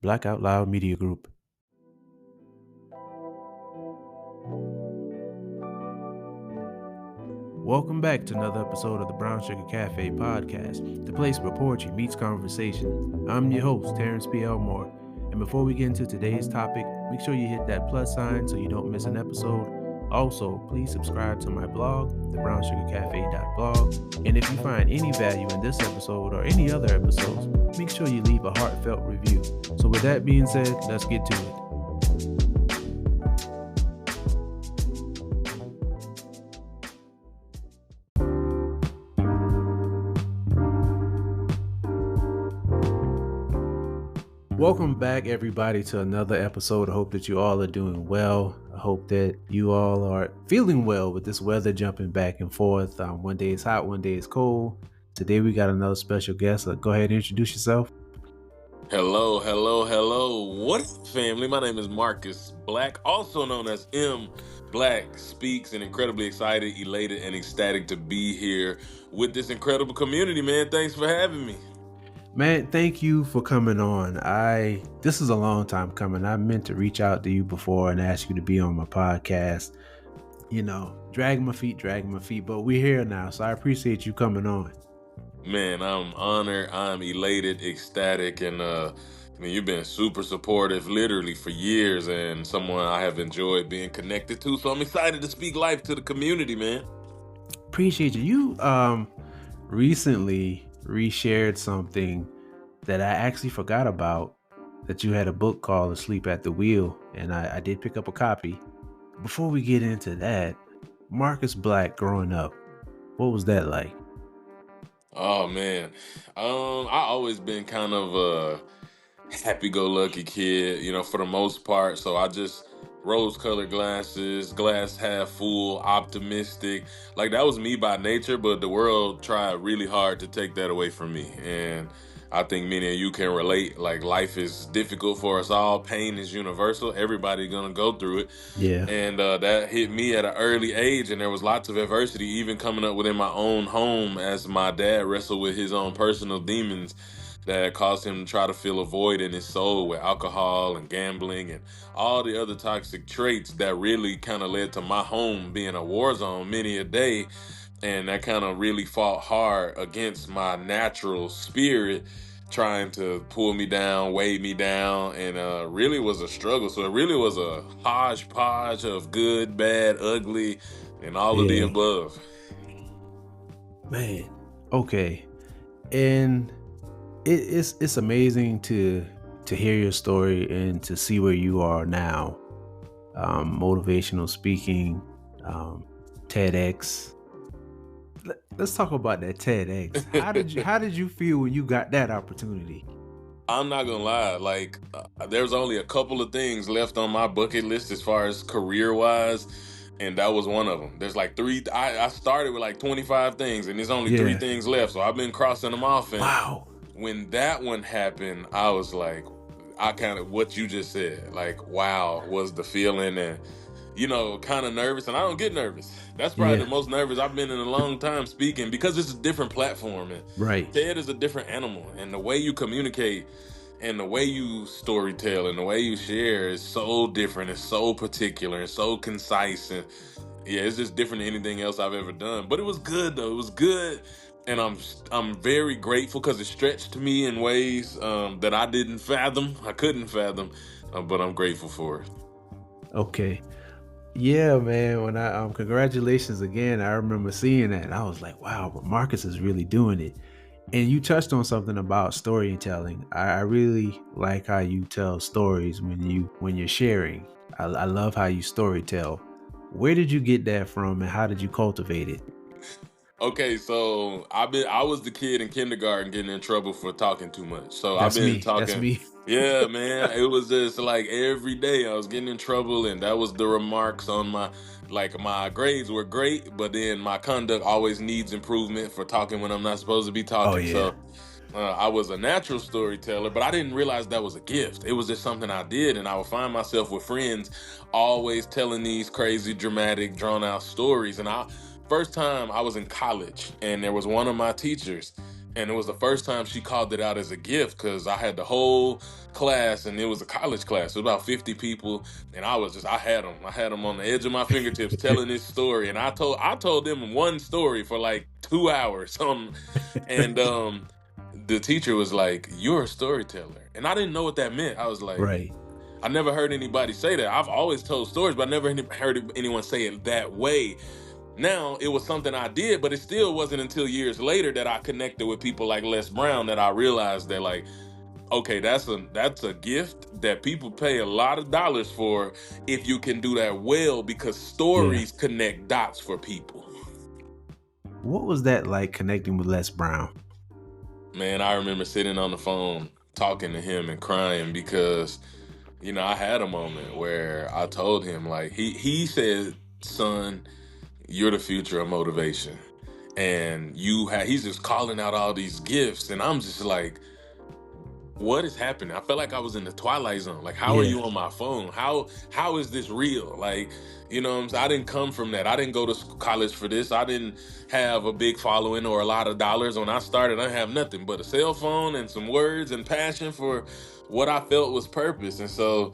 Black Out Loud Media Group. Welcome back to another episode of the Brown Sugar Cafe podcast, the place where poetry meets conversation. I'm your host, Terrence P. Elmore, and before we get into today's topic, make sure you hit that plus sign so you don't miss an episode. Also, please subscribe to my blog, thebrownssugarcafe.blog, and if you find any value in this episode or any other episodes, make sure you leave a heartfelt review. So with that being said, let's get to it. Welcome back, everybody, to another episode. I hope that you all are doing well. I hope that you all are feeling well with this weather jumping back and forth. One day it's hot, one day it's cold. Today we got another special guest. Go ahead and introduce yourself. Hello. What up, family? My name is Marcus Black, also known as M Black Speaks, and incredibly excited, elated, and ecstatic to be here with this incredible community, man. Thanks for having me. Man, thank you for coming on. This is a long time coming. I meant to reach out to you before and ask you to be on my podcast. You know, dragging my feet, but we're here now, so I appreciate you coming on. Man, I'm honored, I'm elated, ecstatic, and you've been super supportive literally for years, and someone I have enjoyed being connected to, so I'm excited to speak life to the community, man. Appreciate you. You recently reshared something that I actually forgot about, that you had a book called Asleep at the Wheel, and I did pick up a copy. Before we get into that, Marcus Black growing up, what was that like? Oh man, I always been kind of a happy-go-lucky kid, for the most part. So I just rose-colored glasses, glass half full, optimistic. Like that was me by nature, but the world tried really hard to take that away from me. And I think many of you can relate. Like life is difficult for us all. Pain is universal. Everybody's gonna go through it. Yeah. And that hit me at an early age, and there was lots of adversity, even coming up within my own home as my dad wrestled with his own personal demons that caused him to try to fill a void in his soul with alcohol and gambling and all the other toxic traits that really kind of led to my home being a war zone many a day. And that kind of really fought hard against my natural spirit, trying to pull me down, weigh me down, and really was a struggle. So it really was a hodgepodge of good, bad, ugly, and all of the above. Man, okay. And it's amazing to hear your story and to see where you are now. Motivational speaking, TEDx. Let's talk about that TEDx. How did you feel when you got that opportunity? I'm not gonna lie, like there's only a couple of things left on my bucket list as far as career-wise, and that was one of them. There's like three. I started with like 25 things, and there's only 3 things left, so I've been crossing them off. And wow. When that one happened, I was like, I kind of, what you just said, like, wow, was the feeling, and kind of nervous. And I don't get nervous. That's probably the most nervous I've been in a long time speaking, because it's a different platform, and right. TED is a different animal, and the way you communicate and the way you storytell and the way you share is so different. It's so particular and so concise, and it's just different than anything else I've ever done. But it was good though. It was good. And I'm very grateful, because it stretched me in ways that I couldn't fathom, but I'm grateful for it. Okay. Yeah, man. When I congratulations again. I remember seeing that, and I was like, wow, but Marcus is really doing it. And you touched on something about storytelling. I really like how you tell stories when you're sharing. I love how you storytell. Where did you get that from, and how did you cultivate it? Okay, so I was the kid in kindergarten getting in trouble for talking too much. So That's I've been me. talking. That's me. Yeah, man. It was just like every day I was getting in trouble, and that was the remarks on my grades were great, but then my conduct always needs improvement for talking when I'm not supposed to be talking. Oh, yeah. So I was a natural storyteller, but I didn't realize that was a gift. It was just something I did, and I would find myself with friends always telling these crazy, dramatic, drawn-out stories. And first time I was in college, and there was one of my teachers, And it was the first time she called it out as a gift because I had the whole class, and it was a college class. It was about 50 people, and I had them on the edge of my fingertips telling this story. And I told them one story for like 2 hours. And the teacher was like, "You're a storyteller," and I didn't know what that meant. I was like, Right. I never heard anybody say that. I've always told stories, but I never heard anyone say it that way. Now, it was something I did, but it still wasn't until years later that I connected with people like Les Brown that I realized that, like, okay, that's a gift that people pay a lot of dollars for if you can do that well, because Yeah. stories connect dots for people. What was that like connecting with Les Brown? Man, I remember sitting on the phone talking to him and crying because, I had a moment where I told him, like, he said, "Son, you're the future of motivation." And he's just calling out all these gifts, and I'm just like, what is happening? I felt like I was in the Twilight Zone. Like, how are Yeah. you on my phone? How is this real? Like, what I'm saying? I didn't come from that. I didn't go to college for this. I didn't have a big following or a lot of dollars. When I started, I didn't have nothing but a cell phone and some words and passion for what I felt was purpose. And so,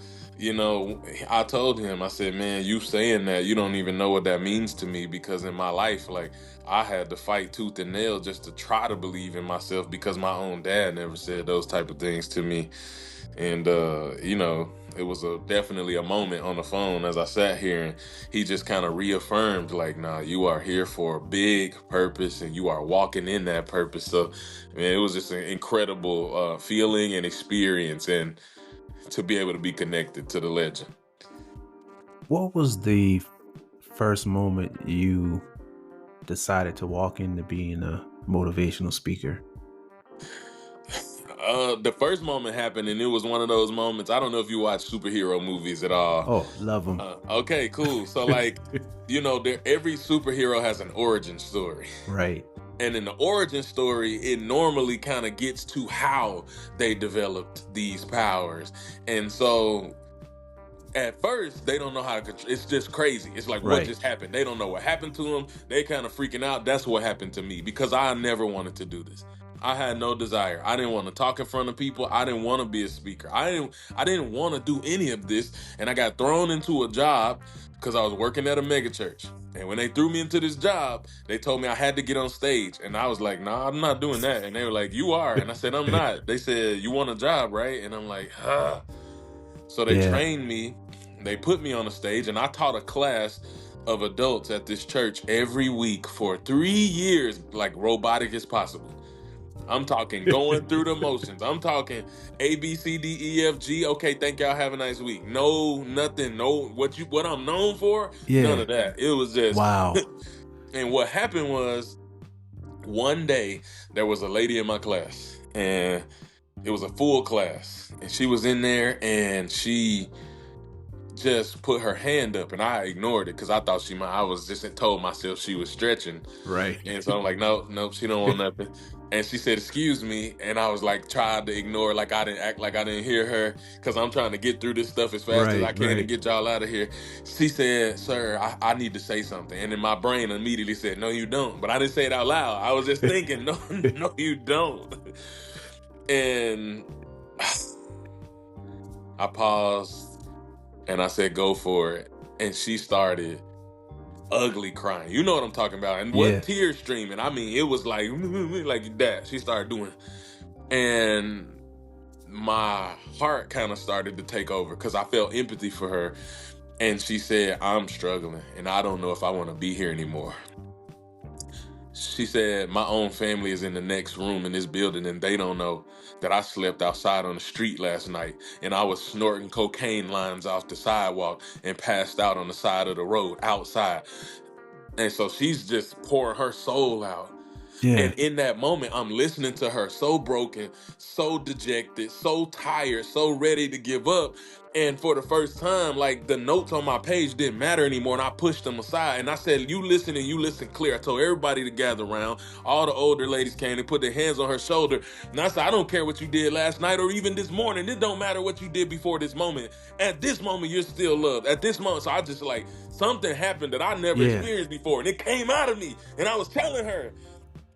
I told him, I said, "Man, you saying that, you don't even know what that means to me, because in my life, like, I had to fight tooth and nail just to try to believe in myself, because my own dad never said those type of things to me." And it was definitely a moment on the phone as I sat here, and he just kind of reaffirmed, like, "Nah, you are here for a big purpose, and you are walking in that purpose." So, man, it was just an incredible feeling and experience, and to be able to be connected to the legend. What was the first moment you decided to walk into being a motivational speaker? The first moment happened, and it was one of those moments. I don't know if you watch superhero movies at all. Oh, love them. Okay, cool. So, like, every superhero has an origin story. Right. And in the origin story, it normally kind of gets to how they developed these powers. And so at first, they don't know how to control. It's just crazy. It's like, what Right. just happened? They don't know what happened to them. They kind of freaking out. That's what happened to me, because I never wanted to do this. I had no desire. I didn't want to talk in front of people. I didn't want to be a speaker. I didn't want to do any of this. And I got thrown into a job because I was working at a mega church. And when they threw me into this job, they told me I had to get on stage. And I was like, "Nah, I'm not doing that." And they were like, "You are." And I said, "I'm not." They said, "You want a job, right?" And I'm like, "Huh." So they Yeah. trained me, they put me on the stage, and I taught a class of adults at this church every week for 3 years, like robotic as possible. I'm talking going through the motions. I'm talking A, B, C, D, E, F, G. Okay, thank y'all. Have a nice week. No, nothing. No, what I'm known for. None Yeah. of that. It was just, Wow. and what happened was, one day there was a lady in my class, and it was a full class, and she was in there, and she just put her hand up, and I ignored it because I thought I was just told myself she was stretching. Right. And so I'm like, "No, no, she don't want nothing." And she said, "Excuse me." And I was like, tried to ignore, like I didn't act like I didn't hear her, because I'm trying to get through this stuff as fast as Right. I can and Right. get y'all out of here. She said, "Sir, I need to say something." And then my brain immediately said, "No, you don't." But I didn't say it out loud. I was just thinking, "No, no, you don't." And I paused, and I said, "Go for it." And she started ugly crying. You know what I'm talking about. And Yeah. what tears streaming. I mean, it was like like that. She started doing. And my heart kind of started to take over because I felt empathy for her. And she said, "I'm struggling, and I don't know if I want to be here anymore." She said, "My own family is in the next room in this building, and they don't know that I slept outside on the street last night, and I was snorting cocaine lines off the sidewalk and passed out on the side of the road outside." And so she's just pouring her soul out. Yeah. And in that moment, I'm listening to her, so broken, so dejected, so tired, so ready to give up. And for the first time, like, the notes on my page didn't matter anymore. And I pushed them aside. And I said, "You listen, and you listen clear." I told everybody to gather around. All the older ladies came and put their hands on her shoulder. And I said, "I don't care what you did last night or even this morning. It don't matter what you did before this moment. At this moment, you're still loved. At this moment." So I just, like, something happened that I never Yeah. experienced before. And it came out of me. And I was telling her.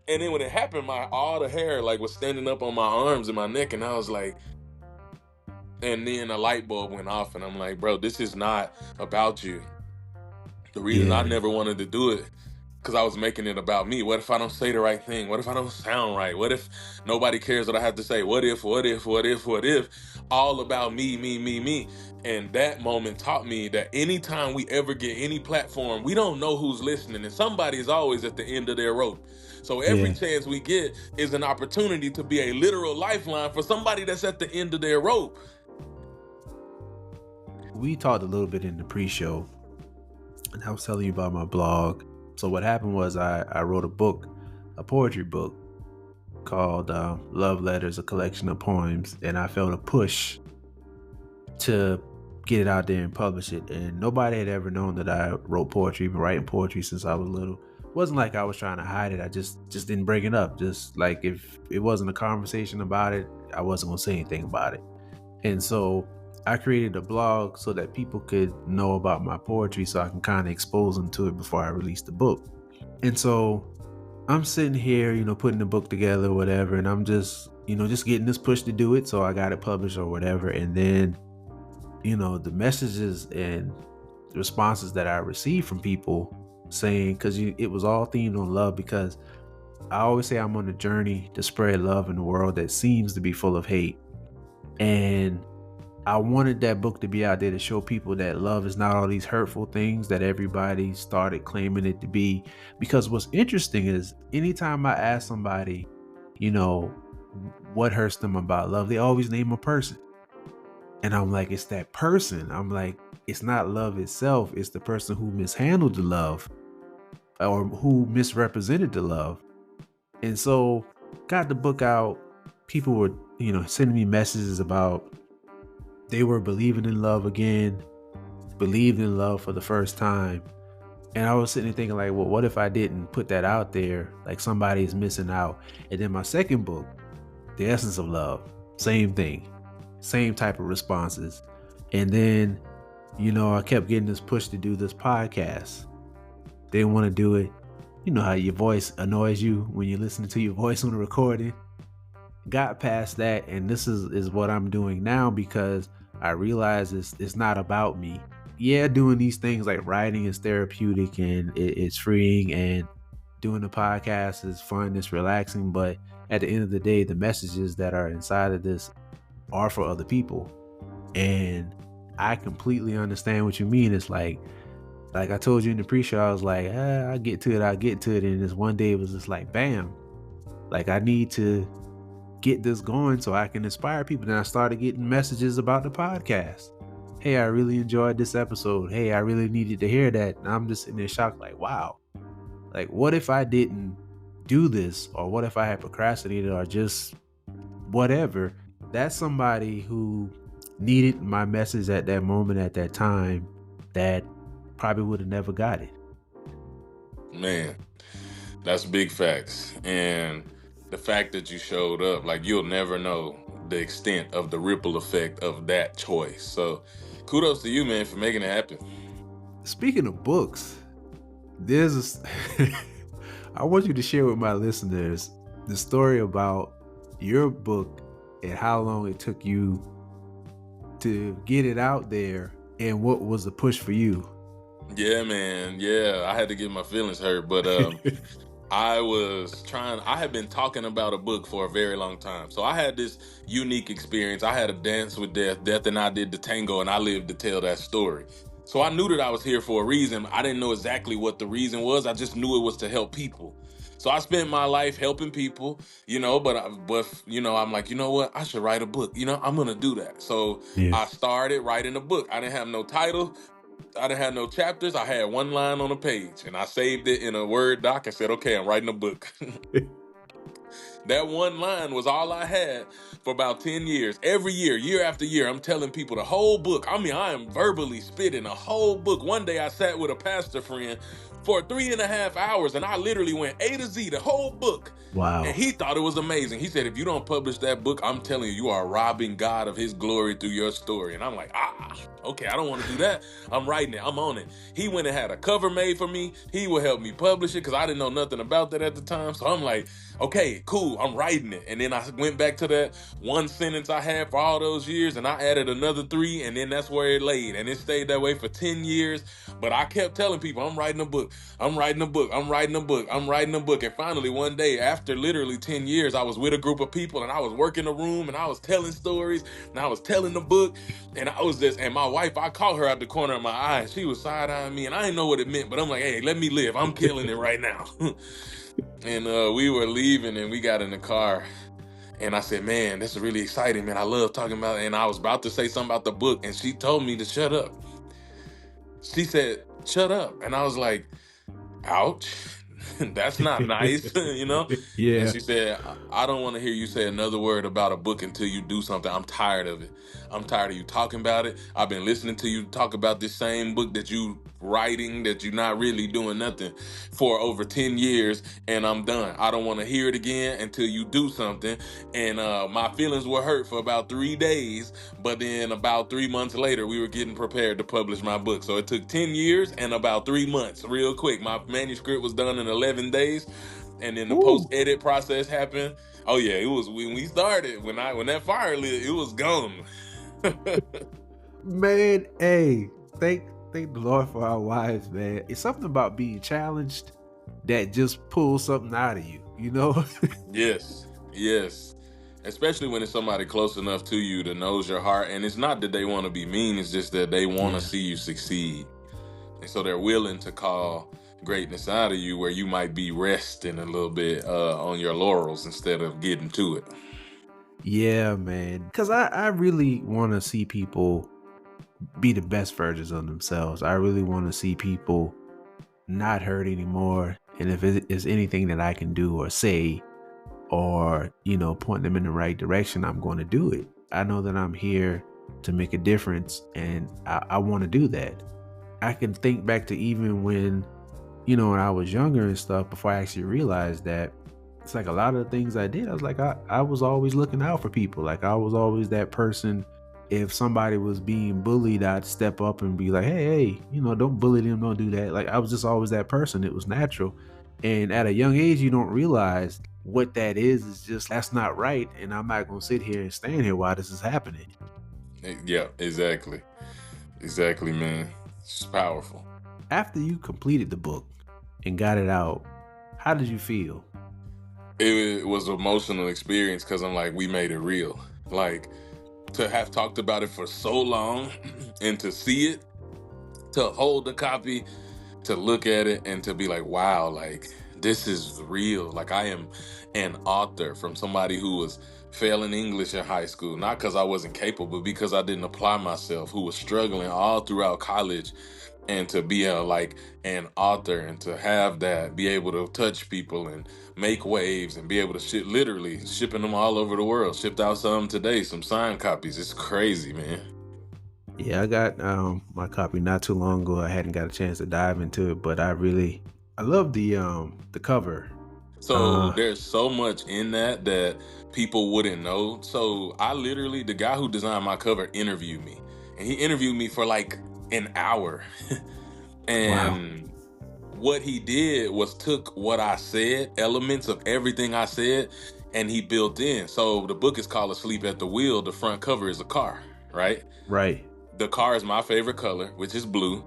And then when it happened, all the hair like was standing up on my arms and my neck, and I was like, and then a light bulb went off, and I'm like, bro, this is not about you. The reason I Yeah. never wanted to do it, because I was making it about me. What if I don't say the right thing? What if I don't sound right? What if nobody cares what I have to say? What if, what if, what if, what if? All about me, me, me, me. And that moment taught me that anytime we ever get any platform, we don't know who's listening, and somebody is always at the end of their rope. So every Yeah. chance we get is an opportunity to be a literal lifeline for somebody that's at the end of their rope. We talked a little bit in the pre-show, and I was telling you about my blog. So what happened was I wrote a book, a poetry book called Love Letters, a collection of poems, and I felt a push to get it out there and publish it. And nobody had ever known that I wrote poetry, been writing poetry since I was little. It wasn't like I was trying to hide it. I just didn't bring it up. Just like if it wasn't a conversation about it, I wasn't gonna say anything about it. And so I created a blog so that people could know about my poetry, so I can kind of expose them to it before I release the book. And so I'm sitting here, putting the book together, whatever, and I'm just getting this push to do it. So I got it published or whatever. And then, the messages and the responses that I received from people saying, because it was all themed on love, because I always say I'm on a journey to spread love in a world that seems to be full of hate. And I wanted that book to be out there to show people that love is not all these hurtful things that everybody started claiming it to be. Because what's interesting is anytime I ask somebody, what hurts them about love, they always name a person. And I'm like, it's that person. I'm like, it's not love itself. It's the person who mishandled the love or who misrepresented the love. And so got the book out. People were, sending me messages about they were believing in love again, believed in love for the first time. And I was sitting there thinking like, well, what if I didn't put that out there? Like somebody's missing out. And then my second book, The Essence of Love, same thing, same type of responses. And then, I kept getting this push to do this podcast. Didn't want to do it. You know how your voice annoys you when you're listening to your voice on the recording. Got past that, and this is what I'm doing now, because I realize it's not about me. Yeah, doing these things like writing is therapeutic and it's freeing, and doing the podcast is fun, it's relaxing, but at the end of the day, the messages that are inside of this are for other people. And I completely understand what you mean. It's like I told you in the pre-show, I was like, I'll get to it. And this one day it was just like, bam, like I need to get this going so I can inspire people. Then I started getting messages about the podcast. Hey, I really enjoyed this episode. Hey, I really needed to hear that. And I'm just sitting there shocked, like, wow. Like, what if I didn't do this? Or what if I had procrastinated or just whatever? That's somebody who needed my message at that moment, at that time, that probably would have never got it. Man, that's big facts. And the fact that you showed up, like you'll never know the extent of the ripple effect of that choice. So kudos to you, man, for making it happen. Speaking of books, there's I want you to share with my listeners the story about your book and how long it took you to get it out there and what was the push for you. Yeah, man. Yeah, I had to get my feelings hurt, but I had been talking about a book for a very long time. So I had this unique experience. I had a dance with death and I did the tango, and I lived to tell that story. So I knew that I was here for a reason. I didn't know exactly what the reason was. I just knew it was to help people. So I spent my life helping people, but I'm like, you know what? I should write a book. I'm going to do that. So Yeah. I started writing a book. I didn't have no title. I didn't have no chapters. I had one line on a page, and I saved it in a Word doc and said, okay, I'm writing a book. That one line was all I had for about 10 years. Every year, year after year, I'm telling people the whole book. I mean, I am verbally spitting a whole book. One day I sat with a pastor friend for 3.5 hours, and I literally went A to Z, the whole book. And Wow. he thought it was amazing. He said, if you don't publish that book, I'm telling you, you are robbing God of his glory through your story. And I'm like, okay, I don't want to do that. I'm writing it. I'm on it. He went and had a cover made for me. He would help me publish it because I didn't know nothing about that at the time. So I'm like, okay, cool, I'm writing it. And then I went back to that one sentence I had for all those years, and I added another 3, and then that's where it laid. And it stayed that way for 10 years. But I kept telling people, I'm writing a book. I'm writing a book. I'm writing a book. I'm writing a book. And finally, one day, after literally 10 years, I was with a group of people, and I was working a room, and I was telling stories, and I was telling the book, and I was just, and my wife, I caught her out the corner of my eye. She was side-eyeing me, and I didn't know what it meant, but I'm like, hey, let me live. I'm killing it right now. And we were leaving, and we got in the car, and I said, man, this is really exciting, man. I love talking about it. And I was about to say something about the book, and she told me to shut up. She said, shut up. And I was like, ouch. That's not nice, you know? And Yeah. she said, I don't want to hear you say another word about a book until you do something. I'm tired of it. I'm tired of you talking about it. I've been listening to you talk about this same book that you writing, that you're not really doing nothing for over 10 years, and I'm done. I don't want to hear it again until you do something. And my feelings were hurt for about 3 days, but then about 3 months later, we were getting prepared to publish my book. So it took 10 years and about 3 months, real quick. My manuscript was done in 11 days, and then the Ooh. post-edit process happened. Oh yeah, it was when we started, when that fire lit, it was gone. Man, hey, thank the Lord for our wives, man. It's something about being challenged that just pulls something out of you, you know? Yes, yes. Especially when it's somebody close enough to you that knows your heart. And it's not that they want to be mean, it's just that they want to Yeah. see you succeed. And so they're willing to call greatness out of you where you might be resting a little bit on your laurels instead of getting to it. Yeah, man. Cause I really want to see people be the best versions of themselves. I really want to see people not hurt anymore. And if it is anything that I can do or say or, point them in the right direction, I'm going to do it. I know that I'm here to make a difference and I want to do that. I can think back to even when I was younger and stuff before I actually realized that it's like a lot of the things I did, I was like, I was always looking out for people. Like I was always that person. If somebody was being bullied, I'd step up and be like, hey, don't bully them, don't do that. Like I was just always that person. It was natural. And at a young age, you don't realize what that is just that's not right. And I'm not gonna sit here and stand here while this is happening. Yeah, exactly. Exactly, man. It's powerful. After you completed the book and got it out, how did you feel? It was an emotional experience because I'm like, we made it real. Like, to have talked about it for so long and to see it, to hold the copy, to look at it and to be like, wow, like this is real. Like I am an author from somebody who was failing English in high school, not because I wasn't capable, but because I didn't apply myself, who was struggling all throughout college. And to be like an author and to have that, be able to touch people and make waves and be able to literally shipping them all over the world. Shipped out some today, some signed copies. It's crazy, man. Yeah, I got my copy not too long ago. I hadn't got a chance to dive into it, but I love the cover. So Uh there's so much in that people wouldn't know. So I literally, the guy who designed my cover interviewed me, and he interviewed me for like an hour. wow. And what he did was took what I said, elements of everything I said, and he built in. So the book is called Asleep at the Wheel. The front cover is a car, right? Right. The car is my favorite color, which is blue.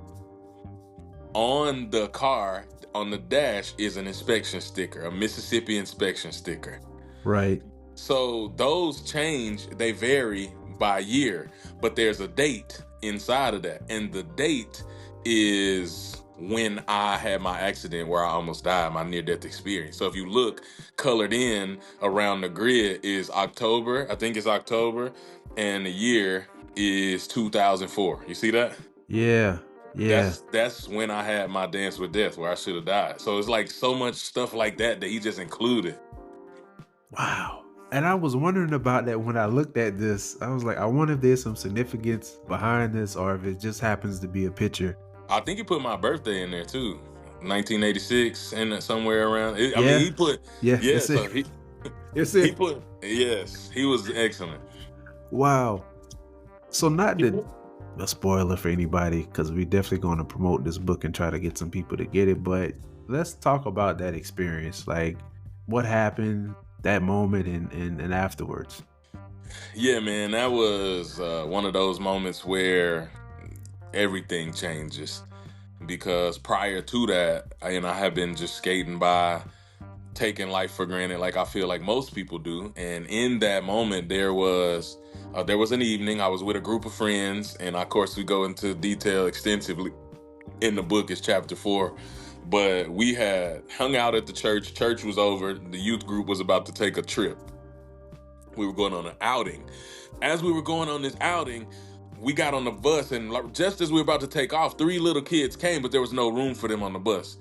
On the car, on the dash, is an inspection sticker, a Mississippi inspection sticker. Right. So those change, they vary by year, but there's a date inside of that. And the date is when I had my accident where I almost died, my near-death experience. So if you look, colored in around the grid is October, I think it's October, and the year is 2004. You see that? Yeah. Yeah. That's when I had my dance with death where I should have died. So it's like so much stuff like that he just included. Wow. And I was wondering about that when I looked at this. I was like, I wonder if there's some significance behind this or if it just happens to be a picture. I think he put my birthday in there too. 1986 and somewhere around. I mean, Yeah, he put, yeah, yeah. it's it. So he It's he it. put, yes, he was excellent. Wow. So not He- the a spoiler for anybody, because we definitely going to promote this book and try to get some people to get it. But let's talk about that experience, like what happened, that moment, and afterwards. Yeah, man, that was one of those moments where everything changes because prior to that, I have been just skating by, taking life for granted, like I feel like most people do. And in that moment, there was an evening. I was with a group of friends, and of course, we go into detail extensively in the book. Is chapter 4. But we had hung out at the church. Church was over. The youth group was about to take a trip. We were going on an outing. As we were going on this outing, we got on the bus, and just as we were about to take off, 3 little kids came, but there was no room for them on the bus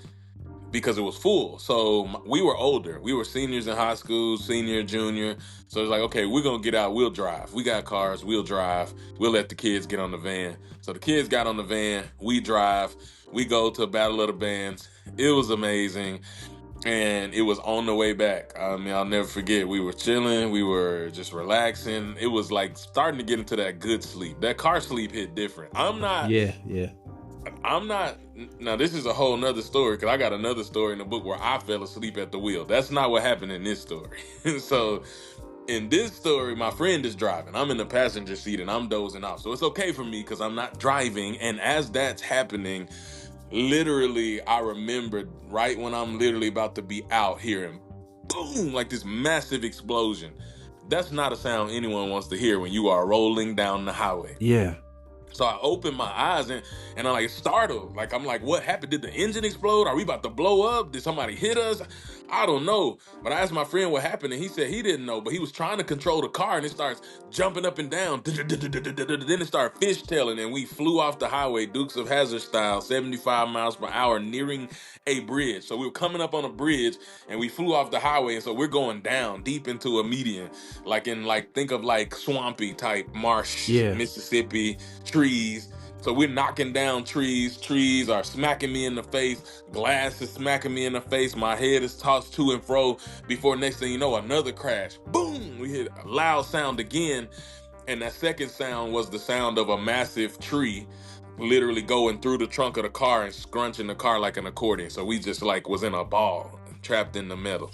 because it was full. So we were older. We were seniors in high school, senior, junior. So it's like, okay, we're going to get out. We'll drive. We got cars. We'll drive. We'll let the kids get on the van. So the kids got on the van. We drive. We go to Battle of the Bands. It was amazing. And it was on the way back. I mean, I'll never forget. We were chilling. We were just relaxing. It was like starting to get into that good sleep. That car sleep hit different. Yeah, yeah, I'm not. Now, this is a whole nother story because I got another story in the book where I fell asleep at the wheel. That's not what happened in this story. So, in this story, my friend is driving. I'm in the passenger seat and I'm dozing off. So, it's okay for me because I'm not driving. And as that's happening, literally, I remembered right when I'm literally about to be out hearing boom, like this massive explosion. That's not a sound anyone wants to hear when you are rolling down the highway. yeah, So I opened my eyes and I'm like startled. Like I'm like, what happened? Did the engine explode? Are we about to blow up? Did somebody hit us? I don't know. But I asked my friend what happened, and he said he didn't know. But he was trying to control the car, and it starts jumping up and down. Then it started fishtailing, and we flew off the highway, Dukes of Hazzard style, 75 miles per hour, nearing a bridge. So we were coming up on a bridge, and we flew off the highway, and so we're going down deep into a median, like think of like swampy type marsh, yeah, Mississippi trees. So we're knocking down trees. Trees are smacking me in the face. Glass is smacking me in the face. My head is tossed to and fro before next thing you know, another crash. Boom! We hit a loud sound again. And that second sound was the sound of a massive tree literally going through the trunk of the car and scrunching the car like an accordion. So we just like was in a ball, trapped in the metal.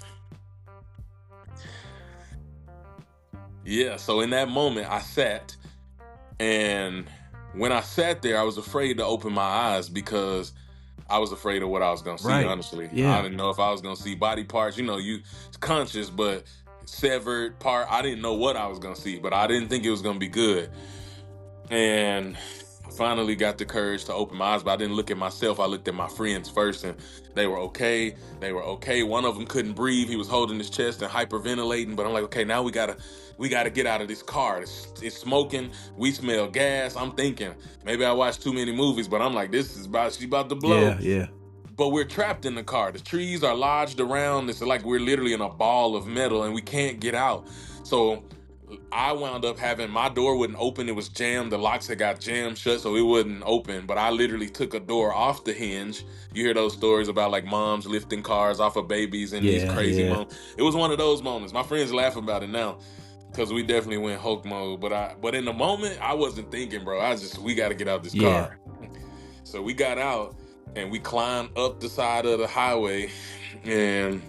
Yeah, so in that moment I sat, and when I sat there, I was afraid to open my eyes because I was afraid of what I was gonna see. right, Honestly, I yeah, didn't know if I was gonna see body parts. You conscious, but severed part. I didn't know what I was gonna see, but I didn't think it was gonna be good. And I finally got the courage to open my eyes, but I didn't look at myself. I looked at my friends first, and they were okay. They were okay. One of them couldn't breathe. He was holding his chest and hyperventilating. But I'm like, okay, now we gotta get out of this car. It's smoking. We smell gas. I'm thinking maybe I watched too many movies, but I'm like, she's about to blow. yeah, yeah, But we're trapped in the car. The trees are lodged around. It's like we're literally in a ball of metal and we can't get out. So I wound up having my door wouldn't open. It was jammed. The locks had got jammed shut, so it wouldn't open. But I literally took a door off the hinge. You hear those stories about like moms lifting cars off of babies in these yeah, crazy yeah, moments. It was one of those moments. My friends laugh about it now because we definitely went Hulk mode. But in the moment, I wasn't thinking, bro. We got to get out this yeah, car. So we got out and we climbed up the side of the highway, and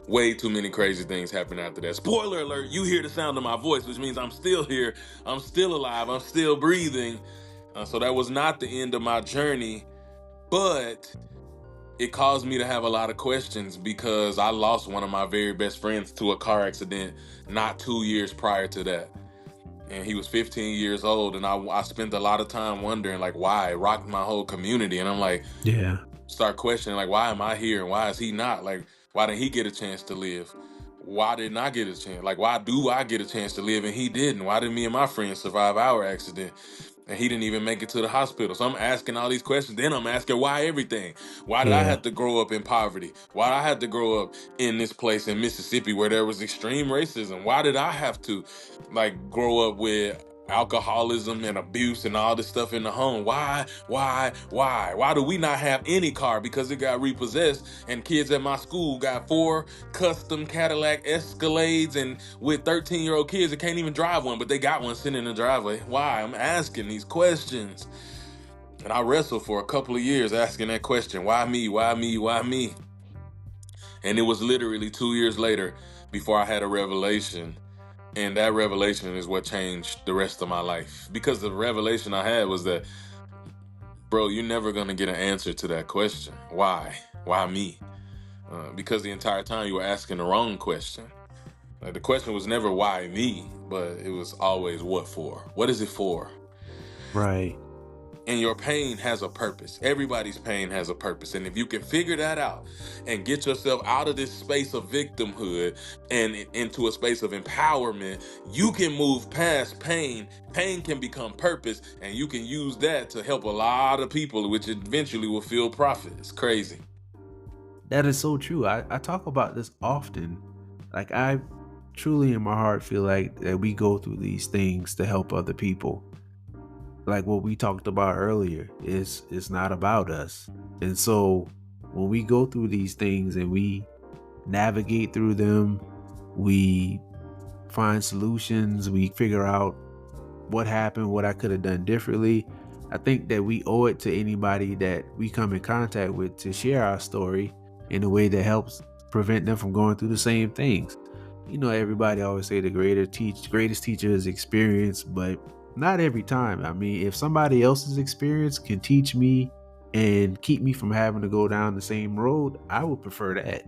way too many crazy things happened after that. Spoiler alert, you hear the sound of my voice, which means I'm still here, I'm still alive, I'm still breathing. So that was not the end of my journey, but it caused me to have a lot of questions because I lost one of my very best friends to a car accident not 2 years prior to that. And he was 15 years old, and I spent a lot of time wondering like why. It rocked my whole community, and I'm like, yeah, start questioning like why am I here and why is he not? Like why didn't he get a chance to live? Why didn't I get a chance? Like why do I get a chance to live and he didn't? Why did me and my friends survive our accident and he didn't even make it to the hospital? So I'm asking all these questions. Then I'm asking why everything. Why did I yeah, have to grow up in poverty? Why did I have to grow up in this place in Mississippi where there was extreme racism? Why did I have to like grow up with alcoholism and abuse and all this stuff in the home. Why do we not have any car? Because it got repossessed, and kids at my school got 4 custom Cadillac Escalades, and with 13-year-old kids that can't even drive one, but they got one sitting in the driveway. Why? I'm asking these questions. And I wrestled for a couple of years asking that question. Why me? Why me? Why me? And it was literally 2 years later before I had a revelation. And that revelation is what changed the rest of my life. Because the revelation I had was that, bro, you're never going to get an answer to that question. Why? Why me? Because the entire time you were asking the wrong question. Like, the question was never why me, but it was always what for? What is it for? Right. And your pain has a purpose. Everybody's pain has a purpose. And if you can figure that out and get yourself out of this space of victimhood and into a space of empowerment, you can move past pain. Pain can become purpose, and you can use that to help a lot of people, which eventually will feel profit. It's crazy. That is so true. I talk about this often. Like, I truly in my heart feel like that we go through these things to help other people. Like what we talked about earlier, it's not about us. And so when we go through these things and we navigate through them, we find solutions, we figure out what happened, what I could have done differently. I think that we owe it to anybody that we come in contact with to share our story in a way that helps prevent them from going through the same things. You know, everybody always say the greatest teacher is experience, but not every time. I mean, if somebody else's experience can teach me and keep me from having to go down the same road, I would prefer that.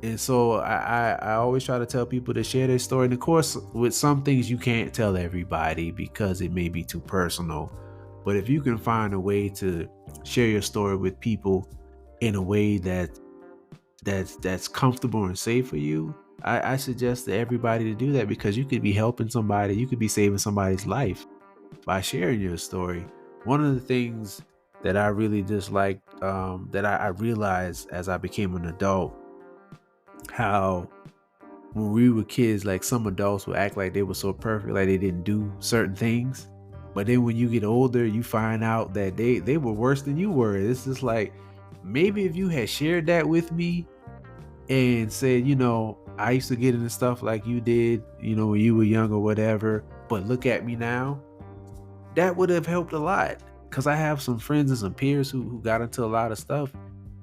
And so I always try to tell people to share their story. And of course, with some things you can't tell everybody because it may be too personal. But if you can find a way to share your story with people in a way that's comfortable and safe for you, I suggest to everybody to do that, because you could be helping somebody, you could be saving somebody's life by sharing your story. One of the things that I really disliked, that I realized as I became an adult, how when we were kids, like some adults would act like they were so perfect, like they didn't do certain things. But then when you get older, you find out that they were worse than you were. It's just like, maybe if you had shared that with me and said, I used to get into stuff like you did, when you were young or whatever, but look at me now, that would have helped a lot. Because I have some friends and some peers who got into a lot of stuff,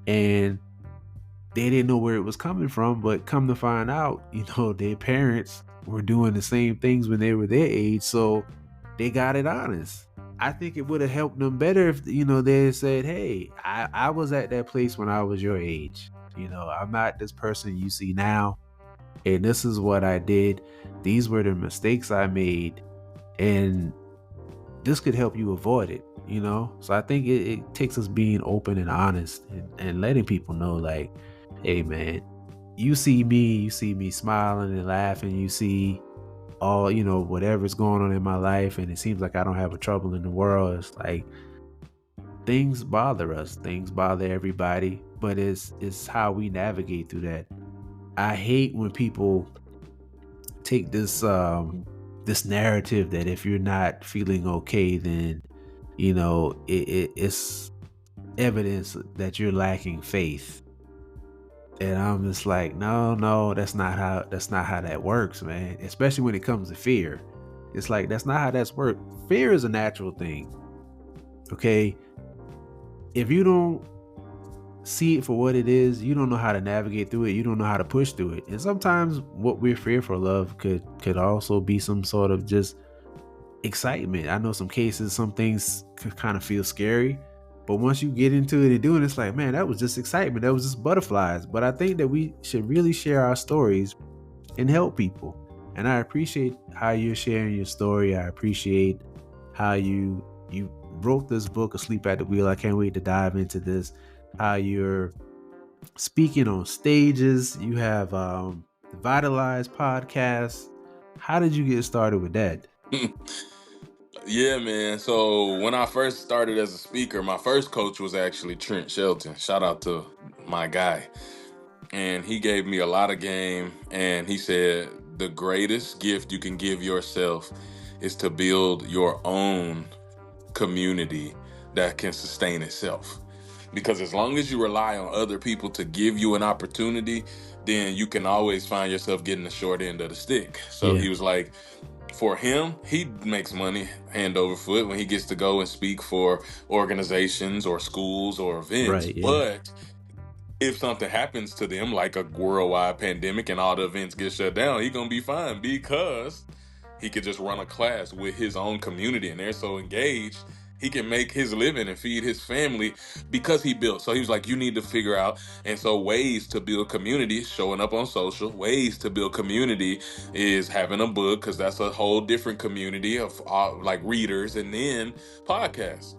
and they didn't know where it was coming from, but come to find out, their parents were doing the same things when they were their age, so they got it honest. I think it would have helped them better if, they had said, hey, I was at that place when I was your age. I'm not this person you see now, and this is what I did. These were the mistakes I made, and this could help you avoid it. So I think it takes us being open and honest, and letting people know, like, hey man, you see me smiling and laughing, you see all, whatever's going on in my life, and it seems like I don't have a trouble in the world. It's like, things bother us, things bother everybody, but it's how we navigate through that. I hate when people take this narrative that if you're not feeling okay, then it's evidence that you're lacking faith. And I'm just like, no, that's not how that works, man. Especially when it comes to fear. It's like, that's not how that's work. Fear is a natural thing. Okay. If you don't see it for what it is, you don't know how to navigate through it. You don't know how to push through it. And sometimes what we're fearful of could also be some sort of just excitement. I know some cases, some things could kind of feel scary, but once you get into it and doing it, it's like, man, that was just excitement. That was just butterflies. But I think that we should really share our stories and help people. And I appreciate how you're sharing your story. I appreciate how you wrote this book, Asleep at the Wheel. I can't wait to dive into this. How you're speaking on stages. You have the Vitalize podcast. How did you get started with that? Yeah, man. So when I first started as a speaker, my first coach was actually Trent Shelton. Shout out to my guy. And he gave me a lot of game. And he said, the greatest gift you can give yourself is to build your own community that can sustain itself. Because as long as you rely on other people to give you an opportunity, then you can always find yourself getting the short end of the stick. So Yeah. he was like, for him, he makes money hand over foot when he gets to go and speak for organizations or schools or events. Right. Yeah. But if something happens to them, like a worldwide pandemic and all the events get shut down, he gonna be fine because he could just run a class with his own community and they're so engaged he can make his living and feed his family because he built. So he was like, you need to figure out. And so ways to build community, showing up on social, ways to build community is having a book, because that's a whole different community of like readers, and then podcasts.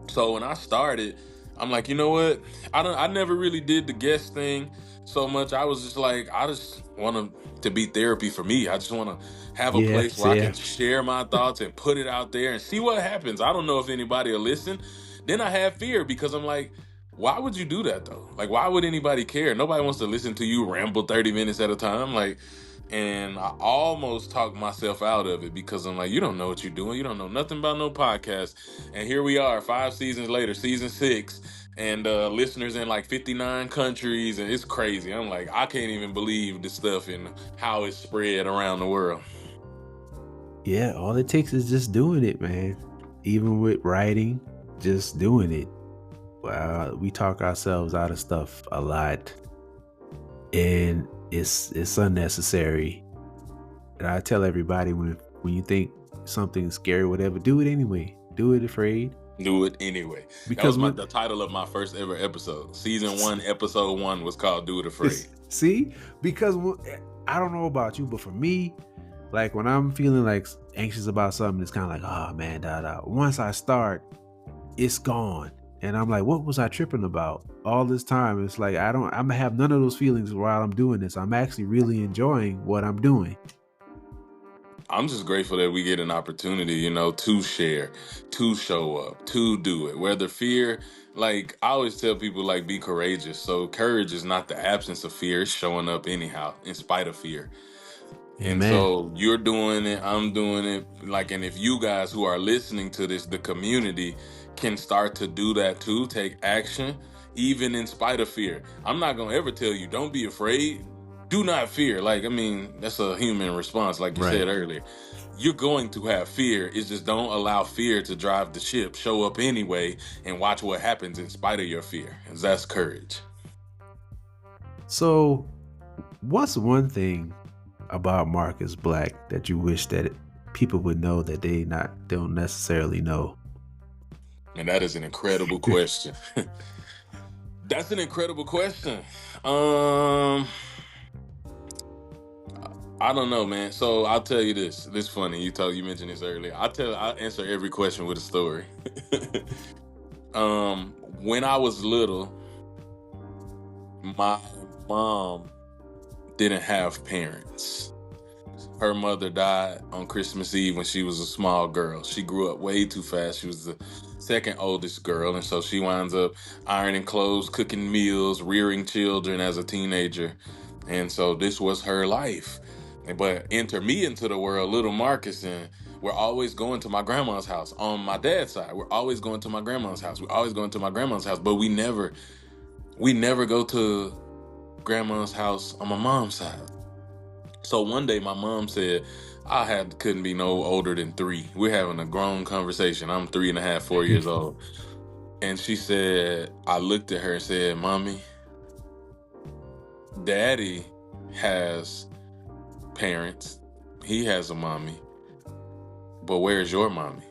So when I started, I'm like, you know what? I never really did the guest thing so much. I was just like, I just want to be therapy for me. I just want to have a Yeah. place where I Yeah. can share my thoughts and put it out there and see what happens. I don't know if anybody will listen. Then I have fear because I'm like, why would you do that though? Like, why would anybody care? Nobody wants to listen to you ramble 30 minutes at a time. Like, and I almost talked myself out of it because I'm like, you don't know what you're doing. You don't know nothing about no podcast. And here we are, 5 seasons later, season 6, and listeners in like 59 countries, and it's crazy. I'm like, I can't even believe this stuff and how it's spread around the world. Yeah. All it takes is just doing it, man. Even with writing, just doing it. We talk ourselves out of stuff a lot, and it's unnecessary. And I tell everybody, when you think something's scary, whatever, do it anyway. Do it afraid. Do it anyway. That Because was when the title of my first ever episode. Season 1, episode 1 was called Do It Afraid. see, because I don't know about you, but for me, like when I'm feeling like anxious about something, it's kind of like, oh man, once I start, it's gone. And I'm like, what was I tripping about all this time? It's like, I'm gonna have none of those feelings while I'm doing this. I'm actually really enjoying what I'm doing. I'm just grateful that we get an opportunity, to share, to show up, to do it. Whether fear, like I always tell people, like, be courageous. So courage is not the absence of fear, it's showing up anyhow, in spite of fear. And Amen. so you're doing it, I'm doing it. Like, and if you guys who are listening to this, the community, can start to do that too, take action, even in spite of fear. I'm not going to ever tell you, don't be afraid. Do not fear. Like, I mean, that's a human response, like you said Right. earlier. You're going to have fear. It's just don't allow fear to drive the ship. Show up anyway and watch what happens in spite of your fear. 'Cause that's courage. So, what's one thing about Marcus Black that you wish that people would know that they don't necessarily know? And that is an incredible question. That's an incredible question. I don't know, man. So I'll tell you this. This funny. You mentioned this earlier. I answer every question with a story. When I was little, my mom didn't have parents. Her mother died on Christmas Eve when she was a small girl. She grew up way too fast. She was the second oldest girl, and so she winds up ironing clothes, cooking meals, rearing children as a teenager. And so this was her life. But enter me into the world, little Marcus, and we're always going to my grandma's house. On my dad's side, we're always going to my grandma's house. We're always going to my grandma's house, but we never go to grandma's house on my mom's side. So one day my mom said, couldn't be no older than 3. We're having a grown conversation. I'm 3.5, 4 years old. And she said, I looked at her and said, Mommy, Daddy has parents. He has a mommy. But where's your mommy?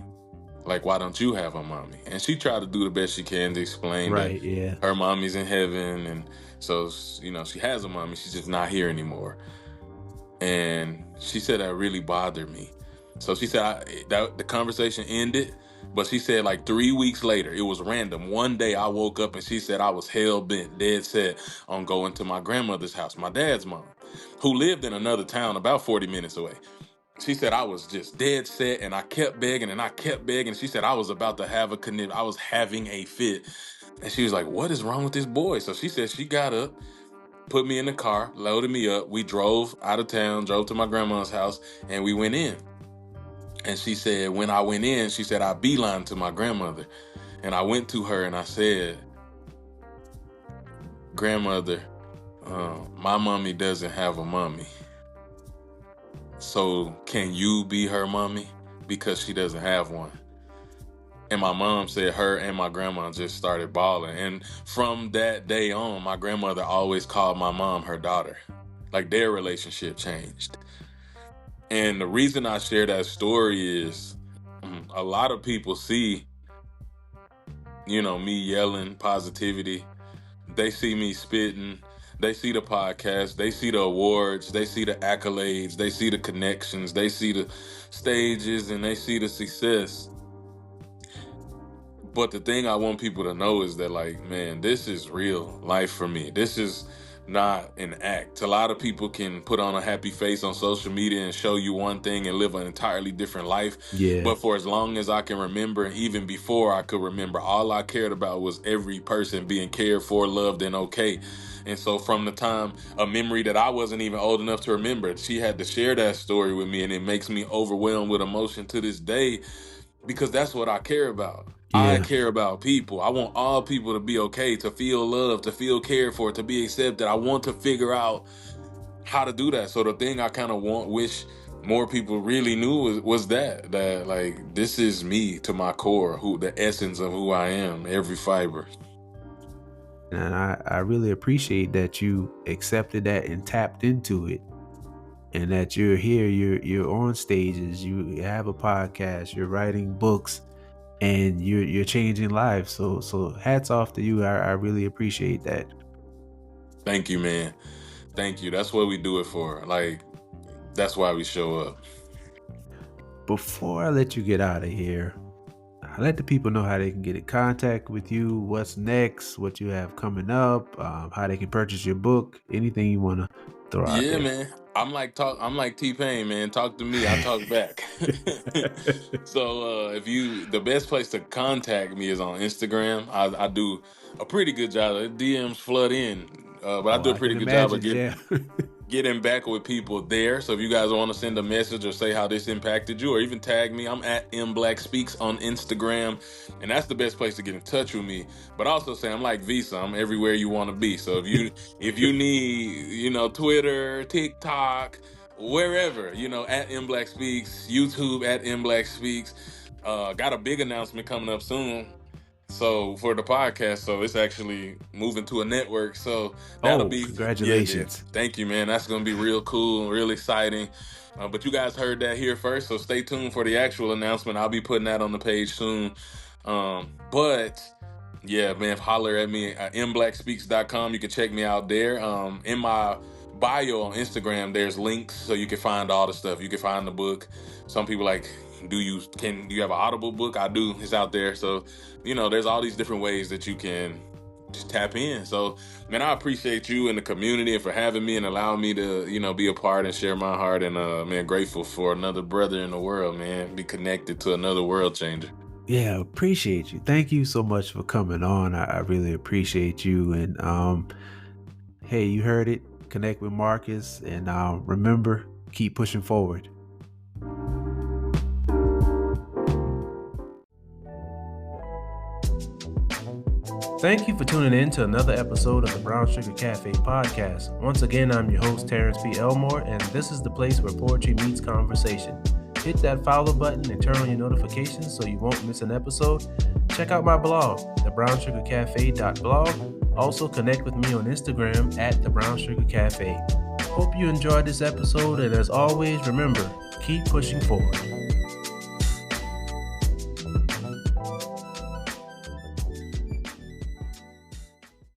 Like, why don't you have a mommy? And she tried to do the best she can to explain that Right. Yeah. her mommy's in heaven. And so, she has a mommy. She's just not here anymore. And she said that really bothered me. So she said the conversation ended, but she said like 3 weeks later, it was random. One day I woke up and she said I was hell-bent, dead set on going to my grandmother's house, my dad's mom, who lived in another town about 40 minutes away. She said I was just dead set, and I kept begging and I kept begging. She said I was about to have I was having a fit. And she was like, what is wrong with this boy? So she said she got up, put me in the car, loaded me up. We drove out of town, drove to my grandma's house, and we went in. And she said, when I went in, she said, I beeline to my grandmother. And I went to her and I said, grandmother, my mommy doesn't have a mommy. So can you be her mommy? Because she doesn't have one. And my mom said her and my grandma just started bawling. And from that day on, my grandmother always called my mom her daughter. Like their relationship changed. And the reason I share that story is a lot of people see, me yelling positivity. They see me spitting. They see the podcast. They see the awards. They see the accolades. They see the connections. They see the stages and they see the success. But the thing I want people to know is that, like, man, this is real life for me. This is not an act. A lot of people can put on a happy face on social media and show you one thing and live an entirely different life. Yeah. But for as long as I can remember, even before I could remember, all I cared about was every person being cared for, loved, and okay. And so from the time, a memory that I wasn't even old enough to remember, she had to share that story with me, and it makes me overwhelmed with emotion to this day, because that's what I care about. I Yeah. care about people. I want all people to be okay, to feel loved, to feel cared for, to be accepted. I want to figure out how to do that. So the thing I kind of wish more people really knew was that like, this is me to my core, the essence of who I am, every fiber. And I really appreciate that you accepted that and tapped into it, and that you're here, you're on stages, you have a podcast, you're writing books, and you're changing lives. So hats off to you. I really appreciate that. Thank you, man. Thank you. That's what we do it for. Like, that's why we show up. Before I let you get out of here, I let the people know how they can get in contact with you, what's next, what you have coming up, how they can purchase your book, anything you want to throw out Yeah, there. man. I'm like T-Pain, man. Talk to me, I talk back. So the best place to contact me is on Instagram. I do a pretty good job. DMs flood in, but I do a I pretty can good job of imagine. Yeah. getting back with people there. So if you guys want to send a message or say how this impacted you, or even tag me, I'm at mblackspeaks on Instagram, and that's the best place to get in touch with me. But also say I'm like Visa, I'm everywhere you want to be. So if you need, Twitter, TikTok, wherever, at mblackspeaks, YouTube at mblackspeaks. Got a big announcement coming up soon. So for the podcast, so it's actually moving to a network. So that'll be, congratulations. Thank you, man. That's going to be real cool, real exciting. But you guys heard that here first. So stay tuned for the actual announcement. I'll be putting that on the page soon. But yeah, man, holler at me at mblackspeaks.com. You can check me out there. In my bio on Instagram, there's links so you can find all the stuff. You can find the book. Some people like, do you have an Audible book? I do. It's out there. So, there's all these different ways that you can just tap in. So, man, I appreciate you and the community and for having me and allowing me to, be a part and share my heart. And, man, grateful for another brother in the world, man. Be connected to another world changer. Yeah, appreciate you. Thank you so much for coming on. I really appreciate you. And hey, you heard it. Connect with Marcus, and remember, keep pushing forward. Thank you for tuning in to another episode of the Brown Sugar Cafe podcast. Once again, I'm your host, Terrence B. Elmore, and this is the place where poetry meets conversation. Hit that follow button and turn on your notifications so you won't miss an episode. Check out my blog, thebrownsugarcafe.blog. Also connect with me on Instagram at thebrownsugarcafe. Hope you enjoyed this episode, and as always, remember, keep pushing forward.